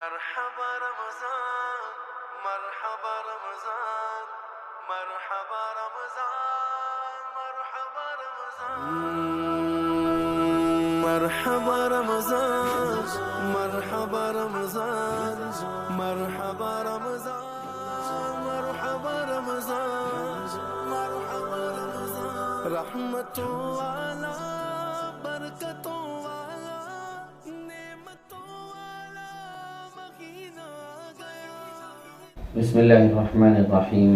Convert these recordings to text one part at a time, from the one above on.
مرحبا رمضان مرحبا رمضان مرحبا رمضان مرحبا رمضان مرحبا رمضان مرحبا رمضان مرحبا رمضان مرحبا رمضان مرحبا رمضان رحمتوں والا برکتوں والا نعمتوں والا مہینہ گیا. بسم الله الرحمن الرحيم.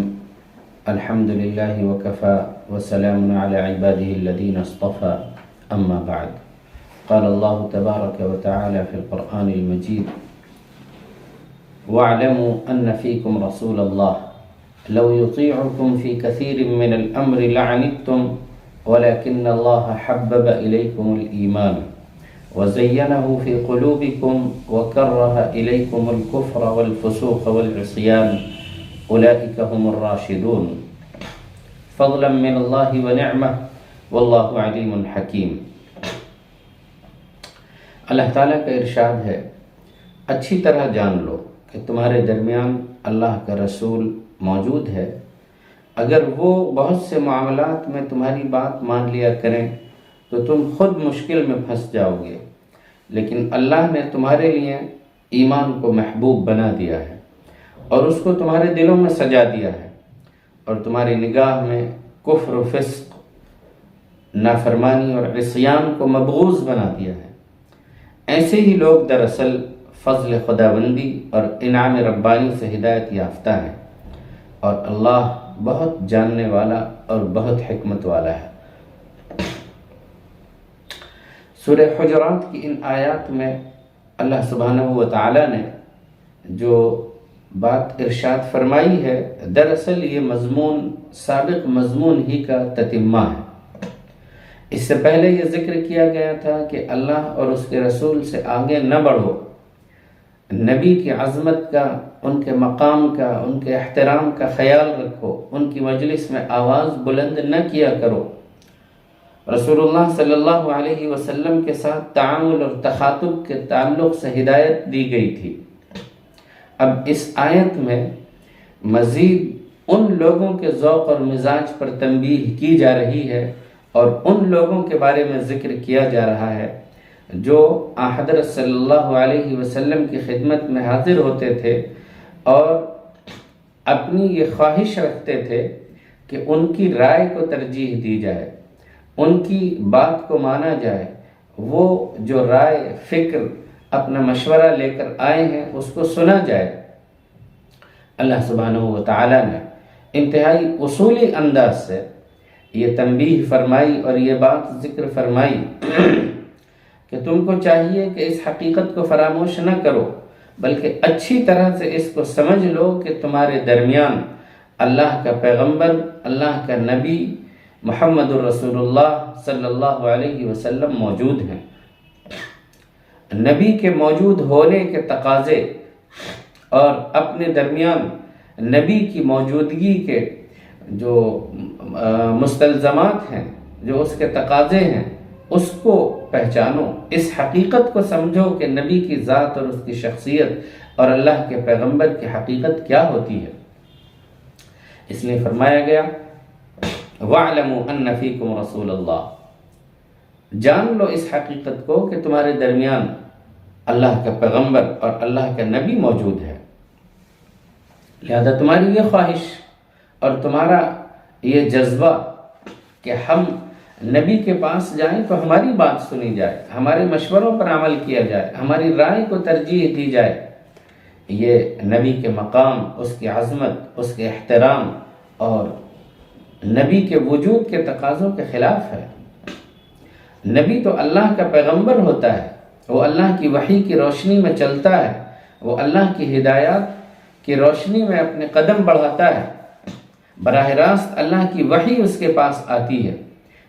الحمد لله وكفى وسلام على عباده الذين اصطفى. أما بعد، قال الله تبارك وتعالى في القرآن المجيد: واعلموا أن فيكم رسول الله لو يطيعكم في كثير من الأمر لعنتم ولكن الله حبب إليكم الإيمان وزينه في قلوبكم وكره إليكم الكفر والفسوق والعصيان أولئك هم الراشدون فضلا من الله ونعمة والله عليم حكيم. اللہ تعالیٰ کا ارشاد ہے: اچھی طرح جان لو کہ تمہارے درمیان اللہ کا رسول موجود ہے. اگر وہ بہت سے معاملات میں تمہاری بات مان لیا کریں تو تم خود مشکل میں پھنس جاؤ گے، لیکن اللہ نے تمہارے لیے ایمان کو محبوب بنا دیا ہے اور اس کو تمہارے دلوں میں سجا دیا ہے، اور تمہاری نگاہ میں کفر و فسق، نافرمانی اور عصیان کو مبغوض بنا دیا ہے. ایسے ہی لوگ دراصل فضل خداوندی اور انعام ربانی سے ہدایت یافتہ ہیں، اور اللہ بہت جاننے والا اور بہت حکمت والا ہے. سورہ حجرات کی ان آیات میں اللہ سبحانہ و تعالی نے جو بات ارشاد فرمائی ہے، دراصل یہ مضمون سابق مضمون ہی کا تتمہ ہے. اس سے پہلے یہ ذکر کیا گیا تھا کہ اللہ اور اس کے رسول سے آگے نہ بڑھو، نبی کی عظمت کا، ان کے مقام کا، ان کے احترام کا خیال رکھو، ان کی مجلس میں آواز بلند نہ کیا کرو. رسول اللہ صلی اللہ علیہ وسلم کے ساتھ تعامل اور تخاطب کے تعلق سے ہدایت دی گئی تھی. اب اس آیت میں مزید ان لوگوں کے ذوق اور مزاج پر تنبیہ کی جا رہی ہے اور ان لوگوں کے بارے میں ذکر کیا جا رہا ہے جو حضرت صلی اللہ علیہ وسلم کی خدمت میں حاضر ہوتے تھے اور اپنی یہ خواہش رکھتے تھے کہ ان کی رائے کو ترجیح دی جائے، ان کی بات کو مانا جائے، وہ جو رائے فکر اپنا مشورہ لے کر آئے ہیں اس کو سنا جائے. اللہ سبحانہ و تعالیٰ نے انتہائی اصولی انداز سے یہ تنبیہ فرمائی اور یہ بات ذکر فرمائی کہ تم کو چاہیے کہ اس حقیقت کو فراموش نہ کرو، بلکہ اچھی طرح سے اس کو سمجھ لو کہ تمہارے درمیان اللہ کا پیغمبر، اللہ کا نبی محمد الرسول اللہ صلی اللہ علیہ وسلم موجود ہیں. نبی کے موجود ہونے کے تقاضے اور اپنے درمیان نبی کی موجودگی کے جو مستلزمات ہیں، جو اس کے تقاضے ہیں، اس کو پہچانو، اس حقیقت کو سمجھو کہ نبی کی ذات اور اس کی شخصیت اور اللہ کے پیغمبر کی حقیقت کیا ہوتی ہے. اس لیے فرمایا گیا: وَاعْلَمُوا أَنَّ فِيكُمْ رَسُولَ اللَّهِ، جان لو اس حقیقت کو کہ تمہارے درمیان اللہ کا پیغمبر اور اللہ کا نبی موجود ہے. لہذا تمہاری یہ خواہش اور تمہارا یہ جذبہ کہ ہم نبی کے پاس جائیں تو ہماری بات سنی جائے، ہمارے مشوروں پر عمل کیا جائے، ہماری رائے کو ترجیح دی جائے، یہ نبی کے مقام، اس کی عظمت، اس کے احترام اور نبی کے وجود کے تقاضوں کے خلاف ہے. نبی تو اللہ کا پیغمبر ہوتا ہے، وہ اللہ کی وحی کی روشنی میں چلتا ہے، وہ اللہ کی ہدایات کی روشنی میں اپنے قدم بڑھاتا ہے. براہ راست اللہ کی وحی اس کے پاس آتی ہے.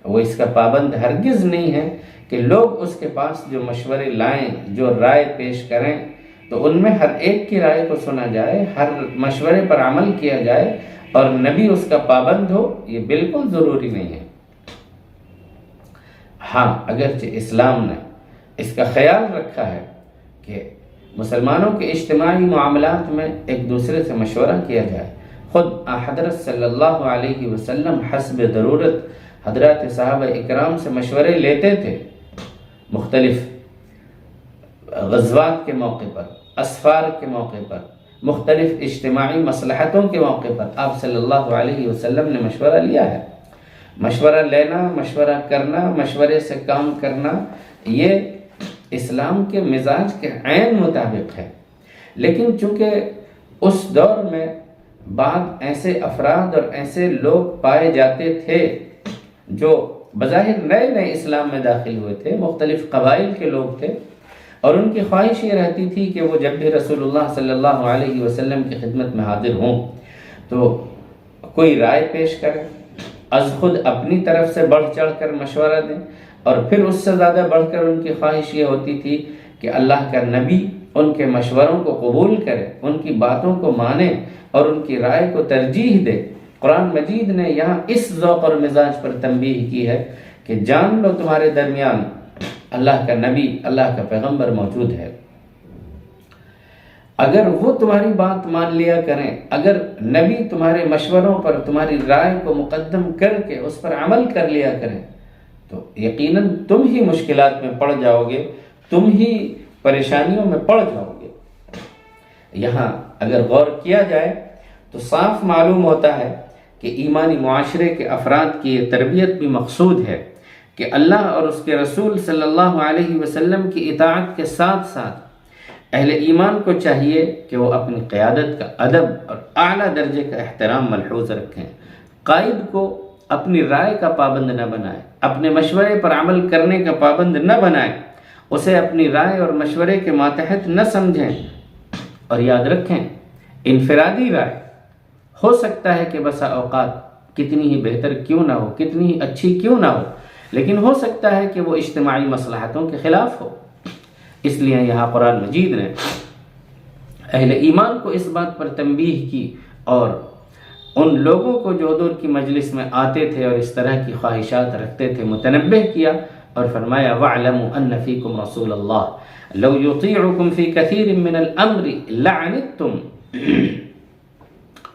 وہ اس کا پابند ہرگز نہیں ہے کہ لوگ اس کے پاس جو مشورے لائیں، جو رائے پیش کریں تو ان میں ہر ایک کی رائے کو سنا جائے، ہر مشورے پر عمل کیا جائے اور نبی اس کا پابند ہو، یہ بالکل ضروری نہیں ہے. ہاں، اگرچہ اسلام نے اس کا خیال رکھا ہے کہ مسلمانوں کے اجتماعی معاملات میں ایک دوسرے سے مشورہ کیا جائے۔ خود حضرت صلی اللہ علیہ وسلم حسب ضرورت حضرات صحابہ اکرام سے مشورے لیتے تھے، مختلف غزوات کے موقع پر، اسفار کے موقع پر، مختلف اجتماعی مصلحتوں کے موقع پر آپ صلی اللہ علیہ وسلم نے مشورہ لیا ہے۔ مشورہ لینا، مشورہ کرنا، مشورے سے کام کرنا، یہ اسلام کے مزاج کے عین مطابق ہے۔ لیکن چونکہ اس دور میں بعض ایسے افراد اور ایسے لوگ پائے جاتے تھے جو بظاہر نئے نئے اسلام میں داخل ہوئے تھے، مختلف قبائل کے لوگ تھے، اور ان کی خواہش یہ رہتی تھی کہ وہ جب بھی رسول اللہ صلی اللہ علیہ وسلم کی خدمت میں حاضر ہوں تو کوئی رائے پیش کرے، از خود اپنی طرف سے بڑھ چڑھ کر مشورہ دیں، اور پھر اس سے زیادہ بڑھ کر ان کی خواہش یہ ہوتی تھی کہ اللہ کا نبی ان کے مشوروں کو قبول کرے، ان کی باتوں کو مانے اور ان کی رائے کو ترجیح دے۔ قرآن مجید نے یہاں اس ذوق اور مزاج پر تنبیہ کی ہے کہ جان لو تمہارے درمیان اللہ کا نبی، اللہ کا پیغمبر موجود ہے۔ اگر وہ تمہاری بات مان لیا کریں، اگر نبی تمہارے مشوروں پر تمہاری رائے کو مقدم کر کے اس پر عمل کر لیا کریں تو یقیناً تم ہی مشکلات میں پڑ جاؤ گے، تم ہی پریشانیوں میں پڑ جاؤ گے۔ یہاں اگر غور کیا جائے تو صاف معلوم ہوتا ہے کہ ایمانی معاشرے کے افراد کی یہ تربیت بھی مقصود ہے کہ اللہ اور اس کے رسول صلی اللہ علیہ وسلم کی اطاعت کے ساتھ ساتھ اہل ایمان کو چاہیے کہ وہ اپنی قیادت کا ادب اور اعلیٰ درجے کا احترام ملحوظ رکھیں، قائد کو اپنی رائے کا پابند نہ بنائے، اپنے مشورے پر عمل کرنے کا پابند نہ بنائے، اسے اپنی رائے اور مشورے کے ماتحت نہ سمجھیں، اور یاد رکھیں انفرادی رائے ہو سکتا ہے کہ بسا اوقات کتنی ہی بہتر کیوں نہ ہو، کتنی ہی اچھی کیوں نہ ہو، لیکن ہو سکتا ہے کہ وہ اجتماعی مصلحتوں کے خلاف ہو۔ اس لیے یہاں قرآن مجید نے اہل ایمان کو اس بات پر تنبیہ کی اور ان لوگوں کو جو حضور کی مجلس میں آتے تھے اور اس طرح کی خواہشات رکھتے تھے متنبہ کیا اور فرمایا وَاعْلَمُوا أَنَّ فِيكُمْ رَسُولَ اللَّهِ لَوْ يُطِيعُكُمْ فِي كَثِيرٍ مِّنَ الْأَمْرِ لَعَنِتُّمْ۔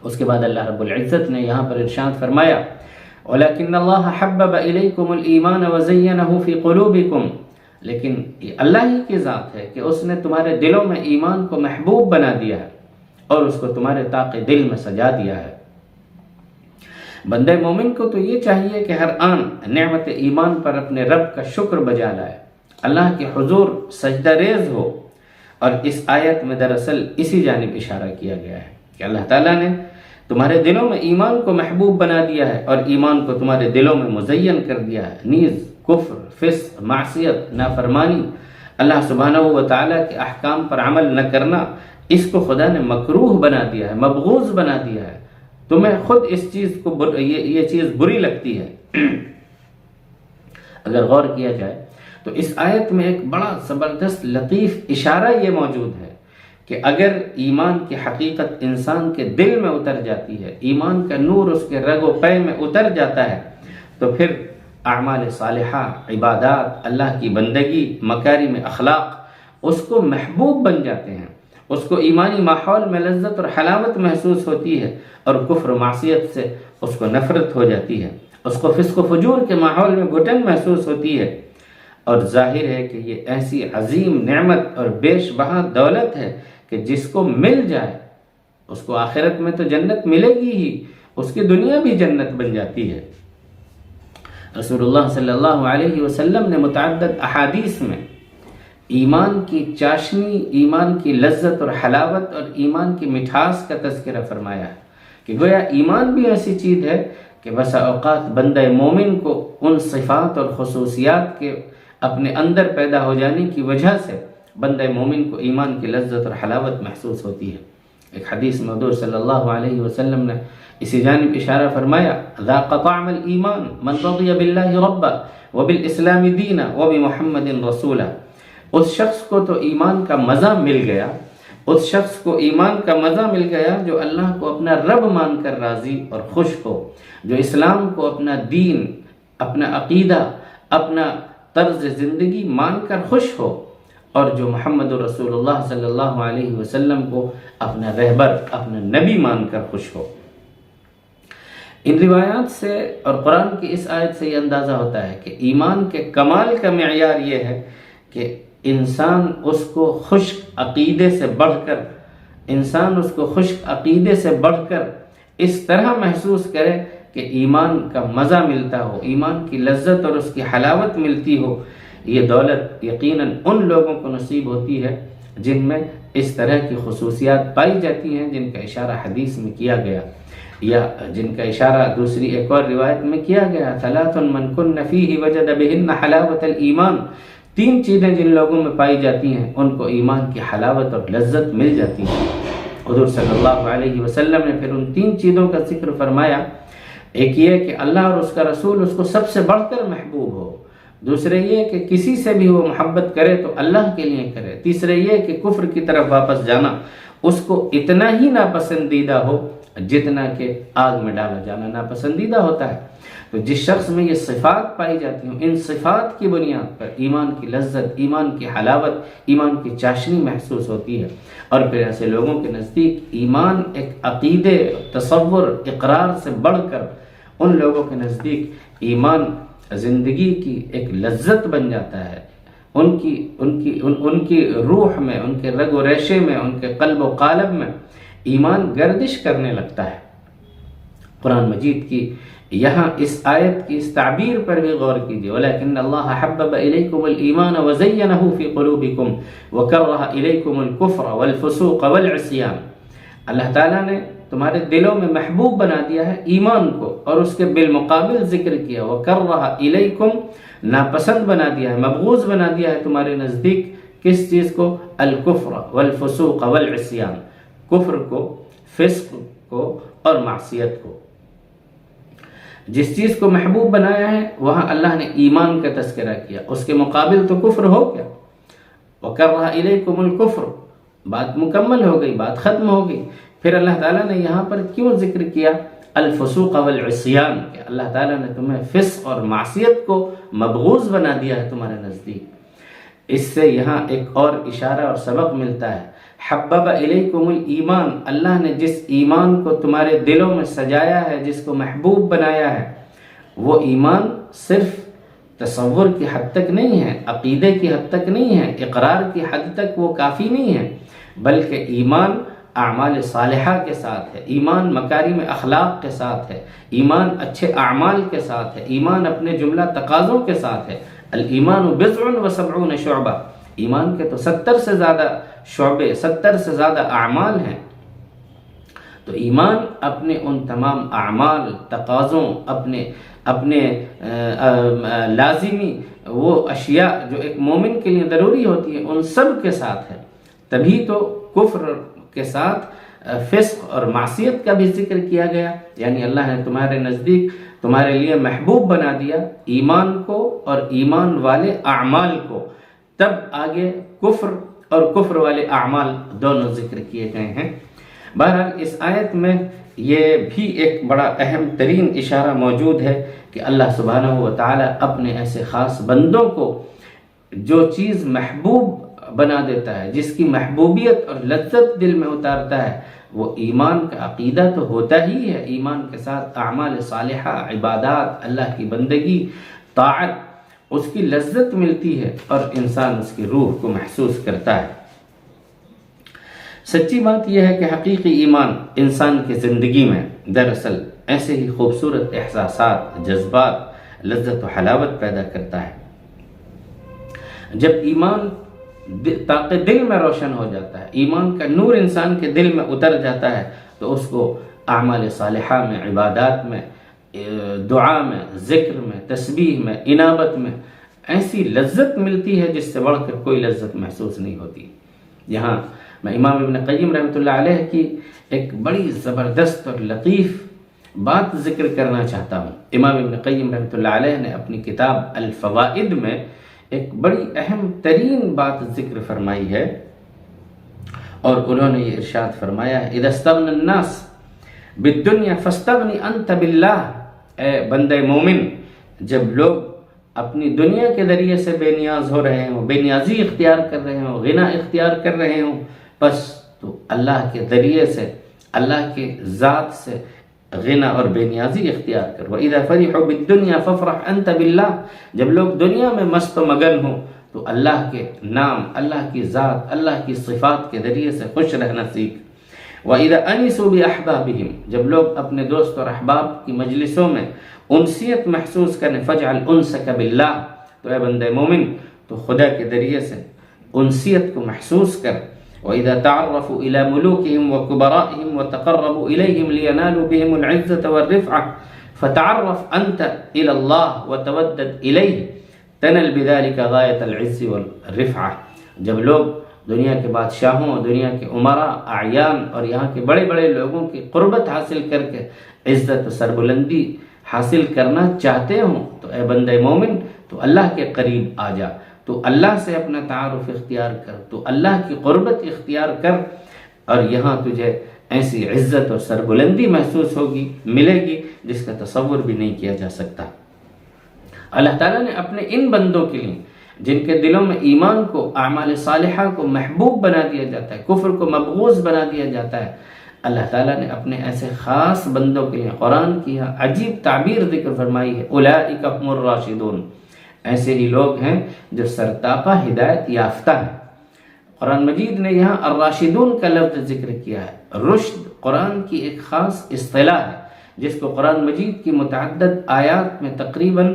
اس کے بعد اللہ رب العزت نے یہاں پر ارشاد فرمایا وَلَكِنَّ اللَّهَ حَبَّبَ إِلَيْكُمُ الْإِيمَانَ وَزَيَّنَهُ فِي قُلُوبِكُمْ، لیکن یہ اللہ ہی کی ذات ہے کہ اس نے تمہارے دلوں میں ایمان کو محبوب بنا دیا ہے اور اس کو تمہارے طاق دل میں سجا دیا ہے۔ بندہ مومن کو تو یہ چاہیے کہ ہر آن نعمت ایمان پر اپنے رب کا شکر بجا لائے، اللہ کے حضور سجدہ ریز ہو، اور اس آیت میں دراصل اسی جانب اشارہ کیا گیا ہے کہ اللہ تعالیٰ نے تمہارے دلوں میں ایمان کو محبوب بنا دیا ہے اور ایمان کو تمہارے دلوں میں مزین کر دیا ہے۔ نیز کفر، فسق، معصیت، نافرمانی، اللہ سبحانہ و تعالیٰ کے احکام پر عمل نہ کرنا، اس کو خدا نے مکروہ بنا دیا ہے، مبغوض بنا دیا ہے۔ تمہیں خود اس چیز کو یہ چیز بری لگتی ہے۔ اگر غور کیا جائے تو اس آیت میں ایک بڑا زبردست لطیف اشارہ یہ موجود ہے کہ اگر ایمان کی حقیقت انسان کے دل میں اتر جاتی ہے، ایمان کا نور اس کے رگ و پے میں اتر جاتا ہے، تو پھر اعمال صالحہ، عبادات، اللہ کی بندگی، مکارم اخلاق اس کو محبوب بن جاتے ہیں، اس کو ایمانی ماحول میں لذت اور حلاوت محسوس ہوتی ہے، اور کفر و معصیت سے اس کو نفرت ہو جاتی ہے، اس کو فسق و فجور کے ماحول میں گھٹن محسوس ہوتی ہے۔ اور ظاہر ہے کہ یہ ایسی عظیم نعمت اور بیش بہا دولت ہے کہ جس کو مل جائے اس کو آخرت میں تو جنت ملے گی ہی، اس کی دنیا بھی جنت بن جاتی ہے۔ رسول اللہ صلی اللہ علیہ وسلم نے متعدد احادیث میں ایمان کی چاشنی، ایمان کی لذت اور حلاوت اور ایمان کی مٹھاس کا تذکرہ فرمایا ہے کہ گویا ایمان بھی ایسی چیز ہے کہ بسا اوقات بندہ مومن کو ان صفات اور خصوصیات کے اپنے اندر پیدا ہو جانے کی وجہ سے بندہ مومن کو ایمان کی لذت اور حلاوت محسوس ہوتی ہے۔ ایک حدیث میں حضور صلی اللہ علیہ وسلم نے اسی جانب اشارہ فرمایا ذاق طعم الایمان من رضی باللہ ربا وبالاسلام دینا وبمحمد رسولا۔ اس شخص کو تو ایمان کا مزہ مل گیا، اس شخص کو ایمان کا مزہ مل گیا جو اللہ کو اپنا رب مان کر راضی اور خوش ہو، جو اسلام کو اپنا دین، اپنا عقیدہ، اپنا طرز زندگی مان کر خوش ہو، اور جو محمد رسول اللہ صلی اللہ علیہ وسلم کو اپنا رہبر، اپنا نبی مان کر خوش ہو۔ ان روایات سے اور قرآن کی اس آیت سے یہ اندازہ ہوتا ہے کہ ایمان کے کمال کا معیار یہ ہے کہ انسان اس کو خشک عقیدے سے بڑھ کر اس طرح محسوس کرے کہ ایمان کا مزہ ملتا ہو، ایمان کی لذت اور اس کی حلاوت ملتی ہو۔ یہ دولت یقیناً ان لوگوں کو نصیب ہوتی ہے جن میں اس طرح کی خصوصیات پائی جاتی ہیں، جن کا اشارہ حدیث میں کیا گیا یا جن کا اشارہ دوسری ایک اور روایت میں کیا گیا، ثلاث من کن فیہ وجد بہن حلاوت الایمان، 3 چیزیں جن لوگوں میں پائی جاتی ہیں ان کو ایمان کی حلاوت اور لذت مل جاتی ہے۔ حضور صلی اللہ علیہ وسلم نے پھر ان 3 چیزوں کا ذکر فرمایا، ایک یہ کہ اللہ اور اس کا رسول اس کو سب سے بڑھ کر محبوب ہو، دوسرے یہ کہ کسی سے بھی وہ محبت کرے تو اللہ کے لیے کرے، تیسرے یہ کہ کفر کی طرف واپس جانا اس کو اتنا ہی ناپسندیدہ ہو جتنا کہ آگ میں ڈالا جانا ناپسندیدہ ہوتا ہے۔ تو جس شخص میں یہ صفات پائی جاتی ہیں، ان صفات کی بنیاد پر ایمان کی لذت، ایمان کی حلاوت، ایمان کی چاشنی محسوس ہوتی ہے۔ اور پھر ایسے لوگوں کے نزدیک ایمان ایک عقیدے، تصور، اقرار سے بڑھ کر ان لوگوں کے نزدیک ایمان زندگی کی ایک لذت بن جاتا ہے، ان کی روح میں، ان کے رگ و ریشے میں، ان کے قلب و قالب میں ایمان گردش کرنے لگتا ہے۔ قرآن مجید کی یہاں اس آیت کی اس تعبیر پر بھی غور کیجیے، وَلَكِنَّ اللَّهَ حَبَّبَ إِلَيْكُمُ الْإِيمَانَ وَزَيَّنَهُ فِي قُلُوبِكُمْ وَكَرَّهَ إِلَيْكُمُ الْكُفْرَ وَالْفُسُوقَ وَالْعِصْيَانَ، اللہ تعالیٰ نے تمہارے دلوں میں محبوب بنا دیا ہے ایمان کو، اور اس کے بالمقابل ذکر کیا وَكَرَّهَ إِلَيْكُمْ، ناپسند بنا دیا ہے، مبغوض بنا دیا ہے تمہارے نزدیک کس چیز کو؟ الکفر والفسوق والعصیان، کفر کو، فسق کو اور معصیت کو۔ جس چیز کو محبوب بنایا ہے وہاں اللہ نے ایمان کا تذکرہ کیا، اس کے مقابل تو کفر ہو گیا۔ وَكَرَّهَ إِلَيْكُمُ الْكُفْرَ، بات مکمل ہو گئی، بات ختم ہو گئی۔ پھر اللہ تعالیٰ نے یہاں پر کیوں ذکر کیا الفسوق والعصیان، کہ اللہ تعالیٰ نے تمہیں فسق اور معصیت کو مبغوض بنا دیا ہے تمہارے نزدیک۔ اس سے یہاں ایک اور اشارہ اور سبق ملتا ہے، حبب الیکم الایمان، اللہ نے جس ایمان کو تمہارے دلوں میں سجایا ہے، جس کو محبوب بنایا ہے، وہ ایمان صرف تصور کی حد تک نہیں ہے، عقیدے کی حد تک نہیں ہے، اقرار کی حد تک وہ کافی نہیں ہے، بلکہ ایمان اعمال صالحہ کے ساتھ ہے، ایمان مکارم اخلاق کے ساتھ ہے، ایمان اچھے اعمال کے ساتھ ہے، ایمان اپنے جملہ تقاضوں کے ساتھ ہے۔ الایمان بضع و70 شعبہ، ایمان کے تو 70 سے زیادہ شعبے، 70 سے زیادہ اعمال ہیں۔ تو ایمان اپنے ان تمام اعمال، تقاضوں، اپنے لازمی وہ اشیاء جو ایک مومن کے لیے ضروری ہوتی ہیں ان سب کے ساتھ ہے۔ تبھی تو کفر کے ساتھ فسق اور معصیت کا بھی ذکر کیا گیا، یعنی اللہ نے تمہارے نزدیک تمہارے لیے محبوب بنا دیا ایمان کو اور ایمان والے اعمال کو، تب آگے کفر اور کفر والے اعمال دونوں ذکر کیے گئے ہیں۔ بہرحال اس آیت میں یہ بھی ایک بڑا اہم ترین اشارہ موجود ہے کہ اللہ سبحانہ و تعالی اپنے ایسے خاص بندوں کو جو چیز محبوب بنا دیتا ہے، جس کی محبوبیت اور لذت دل میں اتارتا ہے، وہ ایمان کا عقیدہ تو ہوتا ہی ہے، ایمان کے ساتھ اعمال صالحہ، عبادات، اللہ کی بندگی، طاعت، اس کی لذت ملتی ہے اور انسان اس کی روح کو محسوس کرتا ہے۔ سچی بات یہ ہے کہ حقیقی ایمان انسان کی زندگی میں دراصل ایسے ہی خوبصورت احساسات، جذبات، لذت و حلاوت پیدا کرتا ہے۔ جب ایمان تاکہ دل میں روشن ہو جاتا ہے، ایمان کا نور انسان کے دل میں اتر جاتا ہے، تو اس کو اعمال صالحہ میں، عبادات میں، دعا میں، ذکر میں، تسبیح میں، انابت میں ایسی لذت ملتی ہے جس سے بڑھ کر کوئی لذت محسوس نہیں ہوتی۔ یہاں میں امام ابن قیم رحمۃ اللہ علیہ کی ایک بڑی زبردست اور لطیف بات ذکر کرنا چاہتا ہوں۔ امام ابن قیم رحمۃ اللہ علیہ نے اپنی کتاب الفوائد میں ایک بڑی اہم ترین بات ذکر فرمائی ہے، اور انہوں نے یہ ارشاد فرمایا ہے، اذا استغنى الناس بالدنیا فاستغنی انت باللہ، اے بندہ مومن، جب لوگ اپنی دنیا کے ذریعے سے بے نیاز ہو رہے ہوں، بے نیازی اختیار کر رہے ہوں، غنا اختیار کر رہے ہوں، بس تو اللہ کے ذریعے سے، اللہ کے ذات سے غنا اور بے نیازی اختیار کر۔ وَإِذَا فَرِحُوا بِالدُّنْيَا فَافْرَحْ أَنْتَ بِاللَّهِ، جب لوگ دنیا میں مست و مگن ہوں تو اللہ کے نام، اللہ کی ذات، اللہ کی صفات کے ذریعے سے خوش رہنا سیکھ۔ وَإِذَا أَنِسُوا بِأَحْبَابِهِمْ، جب لوگ اپنے دوست اور احباب کی مجلسوں میں انسیت محسوس کریں، فَاجْعَلْ أُنْسَكَ بِاللَّهِ، تو اے بندے مومن تو خدا کے ذریعے سے انسیت کو محسوس کر۔ وَإِذَا تَعَرَّفُوا إِلَى مُلُوكِهِمْ وَكُبَرَائِهِمْ وَتَقَرَّبُوا إِلَيْهِمْ لِيَنَالُوا بِهِمُ الْعِزَّةَ وَالرِّفْعَةَ فَتَعَرَّفْ أَنْتَ إِلَى اللَّهِ وَتَوَدَّدْ إِلَيْهِ تَنَلْ بِذَلِكَ غَايَةَ الْعِزِّ وَالرِّفْعَةِ، جب لوگ دنیا کے بادشاہوں، دنیا کے امراء، اعیان اور یہاں کے بڑے بڑے لوگوں کی قربت حاصل کر کے عزت و سربلندی حاصل کرنا چاہتے ہوں تو اے بندے مومن تو اللہ کے قریب آ جا، تو اللہ سے اپنا تعارف اختیار کر، تو اللہ کی قربت اختیار کر، اور یہاں تجھے ایسی عزت اور سربلندی محسوس ہوگی، ملے گی جس کا تصور بھی نہیں کیا جا سکتا۔ اللہ تعالیٰ نے اپنے ان بندوں کے لیے جن کے دلوں میں ایمان کو، اعمال صالحہ کو محبوب بنا دیا جاتا ہے، کفر کو مبغوض بنا دیا جاتا ہے، اللہ تعالیٰ نے اپنے ایسے خاص بندوں کے لیے قرآن کی عجیب تعبیر ذکر فرمائی ہے، اولئک هم الراشدون، ایسے ہی لوگ ہیں جو سرتاپا ہدایت یافتہ ہیں۔ قرآن مجید نے یہاں الراشدون کا لفظ ذکر کیا ہے۔ رشد قرآن کی ایک خاص اصطلاح ہے جس کو قرآن مجید کی متعدد آیات میں تقریباً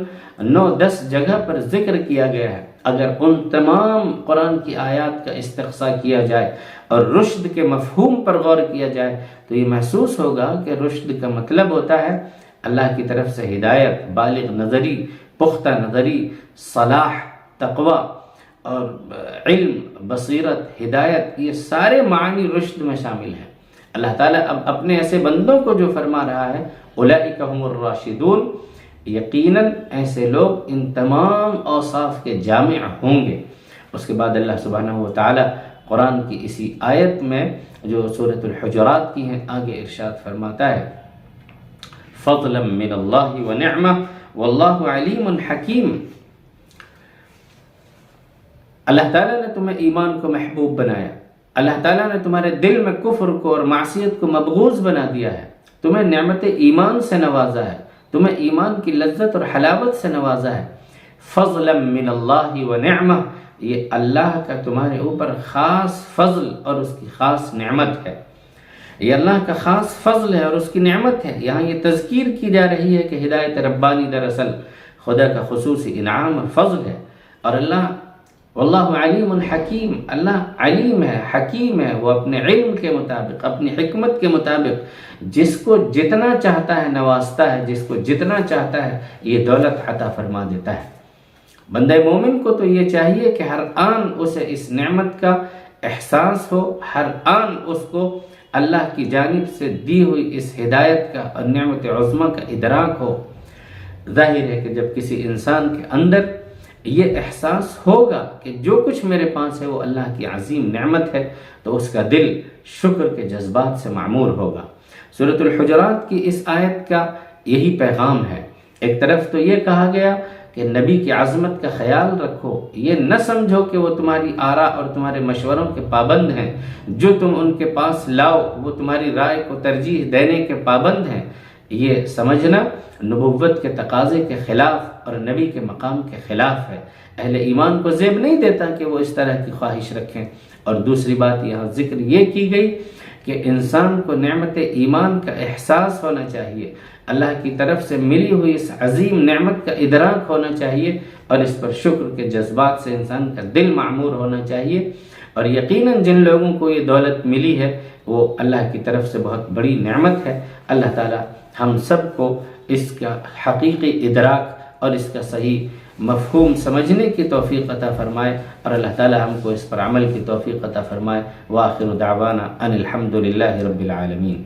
9-10 جگہ پر ذکر کیا گیا ہے۔ اگر ان تمام قرآن کی آیات کا استقصاء کیا جائے اور رشد کے مفہوم پر غور کیا جائے تو یہ محسوس ہوگا کہ رشد کا مطلب ہوتا ہے اللہ کی طرف سے ہدایت، بالغ نظری، پختہ نظری، صلاح، تقوی اور علم، بصیرت، ہدایت، یہ سارے معنی رشد میں شامل ہیں۔ اللہ تعالیٰ اب اپنے ایسے بندوں کو جو فرما رہا ہے اولئک هم الراشدون، یقیناً ایسے لوگ ان تمام اوصاف کے جامع ہوں گے۔ اس کے بعد اللہ سبحانہ و تعالیٰ قرآن کی اسی آیت میں جو سورۃ الحجرات کی ہیں آگے ارشاد فرماتا ہے فضلا من اللہ ونعمہ واللہ علیم حکیم۔ اللہ تعالیٰ نے تمہیں ایمان کو محبوب بنایا، اللہ تعالیٰ نے تمہارے دل میں کفر کو اور معصیت کو مبغوض بنا دیا ہے، تمہیں نعمت ایمان سے نوازا ہے، تمہیں ایمان کی لذت اور حلاوت سے نوازا ہے۔ فضلا من اللہ ونعمہ، یہ اللہ کا تمہارے اوپر خاص فضل اور اس کی خاص نعمت ہے، یہ اللہ کا خاص فضل ہے اور اس کی نعمت ہے۔ یہاں یہ تذکیر کی جا رہی ہے کہ ہدایت ربانی دراصل خدا کا خصوصی انعام اور فضل ہے، اور اللہ واللہ علیم حکیم، اللہ علیم ہے، حکیم ہے، وہ اپنے علم کے مطابق، اپنی حکمت کے مطابق جس کو جتنا چاہتا ہے نوازتا ہے، جس کو جتنا چاہتا ہے یہ دولت عطا فرما دیتا ہے۔ بندہ مومن کو تو یہ چاہیے کہ ہر آن اسے اس نعمت کا احساس ہو، ہر آن اس کو اللہ کی جانب سے دی ہوئی اس ہدایت کا اور نعمت عظمیٰ کا ادراک ہو۔ ظاہر ہے کہ جب کسی انسان کے اندر یہ احساس ہوگا کہ جو کچھ میرے پاس ہے وہ اللہ کی عظیم نعمت ہے تو اس کا دل شکر کے جذبات سے معمور ہوگا۔ سورۃ الحجرات کی اس آیت کا یہی پیغام ہے۔ ایک طرف تو یہ کہا گیا کہ نبی کی عظمت کا خیال رکھو، یہ نہ سمجھو کہ وہ تمہاری آراء اور تمہارے مشوروں کے پابند ہیں، جو تم ان کے پاس لاؤ وہ تمہاری رائے کو ترجیح دینے کے پابند ہیں۔ یہ سمجھنا نبوت کے تقاضے کے خلاف اور نبی کے مقام کے خلاف ہے۔ اہل ایمان کو زیب نہیں دیتا کہ وہ اس طرح کی خواہش رکھیں۔ اور دوسری بات یہاں ذکر یہ کی گئی کہ انسان کو نعمت ایمان کا احساس ہونا چاہیے، اللہ کی طرف سے ملی ہوئی اس عظیم نعمت کا ادراک ہونا چاہیے اور اس پر شکر کے جذبات سے انسان کا دل معمور ہونا چاہیے۔ اور یقیناً جن لوگوں کو یہ دولت ملی ہے وہ اللہ کی طرف سے بہت بڑی نعمت ہے۔ اللہ تعالی ہم سب کو اس کا حقیقی ادراک اور اس کا صحیح مفہوم سمجھنے کی توفیق عطا فرمائے، اور اللہ تعالی ہم کو اس پر عمل کی توفیق عطا فرمائے۔ وآخر دعوانا ان الحمد للہ رب العالمین۔